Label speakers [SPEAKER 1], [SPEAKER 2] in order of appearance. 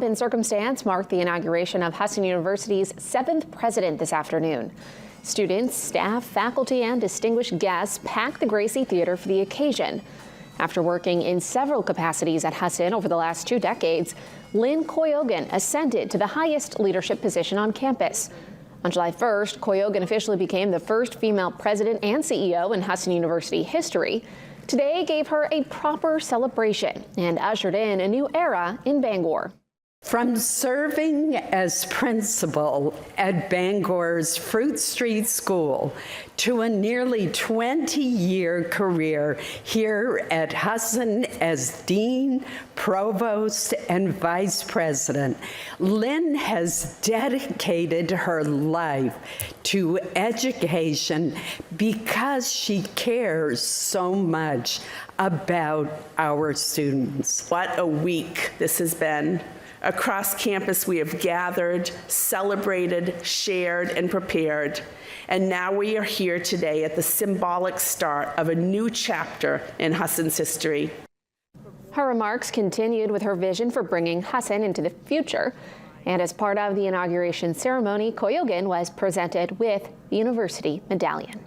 [SPEAKER 1] In circumstance marked the inauguration of Husson University's 7th president this afternoon. Students, staff, faculty, and distinguished guests packed the Gracie Theater for the occasion. After working in several capacities at Husson over the last 2 decades, Lynn Koyogan ascended to the highest leadership position on campus. On July 1st, Koyogan officially became the first female president and CEO in Husson University history. Today gave her a proper celebration and ushered in a new era in Bangor.
[SPEAKER 2] From serving as principal at Bangor's Fruit Street School to a nearly 20-year career here at Husson as Dean, Provost, and Vice President, Lynn has dedicated her life to education because she cares so much about our students.
[SPEAKER 3] What a week this has been. Across campus, we have gathered, celebrated, shared, and prepared. And now we are here today at the symbolic start of a new chapter in Husson's history.
[SPEAKER 1] Her remarks continued with her vision for bringing Husson into the future. And as part of the inauguration ceremony, Koyogan was presented with the University Medallion.